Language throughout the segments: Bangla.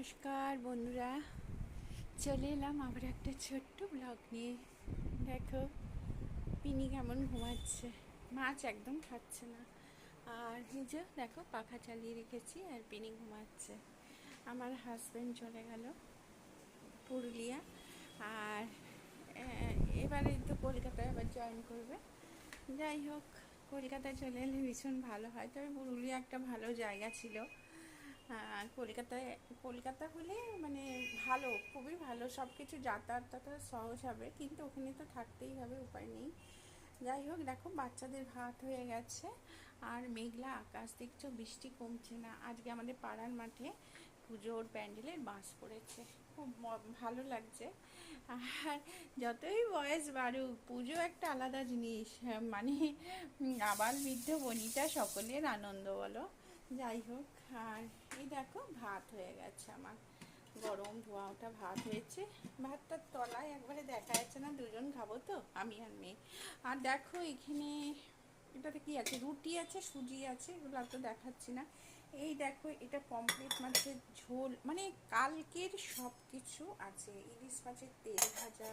নমস্কার বন্ধুরা, চলে এলাম আবার একটা ছোট্ট ব্লগ নিয়ে। দেখো পিনি কেমন ঘুমাচ্ছে, মাছ একদম খাচ্ছে না। আর এই যে দেখো পাখা চালিয়ে রেখেছি আর পিনি ঘুমাচ্ছে। আমার হাজব্যান্ড চলে গেল পুরুলিয়া, আর এবারে তো কলকাতায় আবার জয়েন করবে। যাই হোক, কলকাতায় চলে এলে ভীষণ ভালো হয়, তবে পুরুলিয়া একটা ভালো জায়গা ছিল। কলকাতা হলে মানে ভালো, খুবই ভালো, সব কিছু যাতায়াতটা সহজ হবে, কিন্তু ওখানে তো থাকতেই হবে, উপায় নেই। যাই হোক, দেখো বাচ্চাদের ভাত হয়ে গেছে আর মেঘলা আকাশ দেখছো, বৃষ্টি কমছে না। আজকে আমাদের পাড়ার মাঠে পুজোর প্যান্ডেলের বাঁশ পড়েছে, খুব ভালো লাগছে। আর যতই বয়স বাড়ুক, পুজো একটা আলাদা জিনিস, মানে আবার বৃদ্ধ বনিতা সকলের আনন্দ বলো। যাই হোক, আর এই দেখো ভাত হয়ে গেছে আমার, গরম ধোয়া ওটা ভাত হয়েছে। ভাতটার তলায় একবারে দেখা যাচ্ছে না, দুজন খাবো তো, আমি আর মেয়ে। আর দেখো এখানে এটাতে কি আছে, রুটি আছে, সুজি আছে, এগুলো তো দেখাচ্ছি না। এই দেখো এটা পমফ্রেট মাছের ঝোল, মানে কালকের সব কিছু আছে। ইলিশ মাছের তেল ভাজা,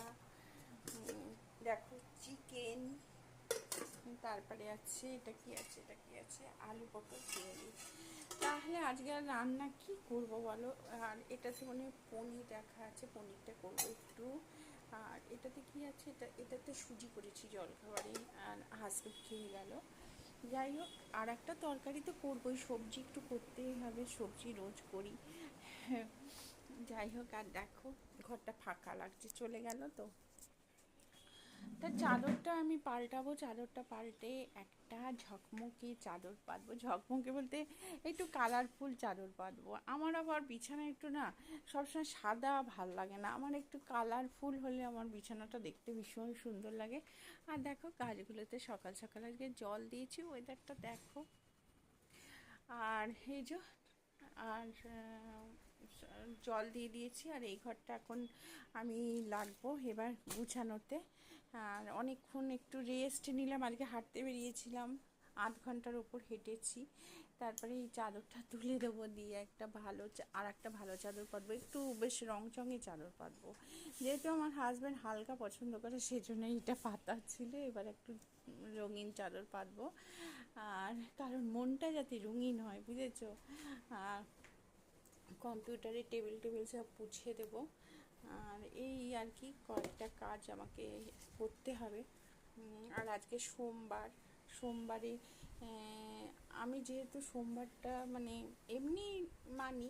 দেখো চিকেন, তারপরে আছে এটা কি আছে, এটা কি আছে, আলু পটল চিংড়ি। তাহলে আজকে আর রান্না কি করব বলো। আর এটাতে মানে পনির রাখা আছে, পনিরটা করবো একটু। আর এটাতে কি আছে, এটাতে সুজি করেছি জলখাবারে, আর হাজবেন্ড খেয়ে গেল। যাই হোক, আর একটা তরকারি তো করবোই, সবজি একটু করতেই হবে, সবজি রোজ করি। যাই হোক, আর দেখো ঘরটা ফাঁকা লাগছে, চলে গেল তো। তা চাদরটা আমি পাল্টাবো, চাদরটা পাল্টে একটা ঝকমকে চাদর পাতবো। ঝকমকে বলতে একটু কালারফুল চাদর পাতবো। আমার আবার বিছানা একটু না সবসময় সাদা ভাল লাগে না, আমার একটু কালারফুল হলে আমার বিছানাটা দেখতে ভীষণ সুন্দর লাগে। আর দেখো গাছগুলোতে সকাল সকাল আজকে জল দিয়েছি, ওয়েদারটা দেখো। আর এই যে, আর জল দিয়ে দিয়েছি, আর এই ঘরটা এখন আমি লাগবো এবার গুছানোতে। আর অনেকক্ষণ একটু রেস্ট নিলাম, আজকে হাঁটতে বেরিয়েছিলাম, 8 ঘন্টার ওপর হেঁটেছি। তারপরে এই চাদরটা তুলে দেবো, দিয়ে একটা ভালো আর একটা ভালো চাদর পাতবো, একটু বেশ রংচঙে চাদর পাতবো। যেহেতু আমার হাজব্যান্ড হালকা পছন্দ করে, সেই জন্য এইটা পাতা ছিল। এবার একটু রঙিন চাদর পাতবো, আর কারণ মনটা যাতে রঙিন হয়, বুঝেছো। আর কম্পিউটারে টেবিল টেবিল সব পুছিয়ে দেবো। আর এই আর কি কয়েকটা কাজ আমাকে করতে হবে। আর আজকে সোমবার, সোমবারে আমি যেহেতু সোমবারটা মানে এমনি মানি,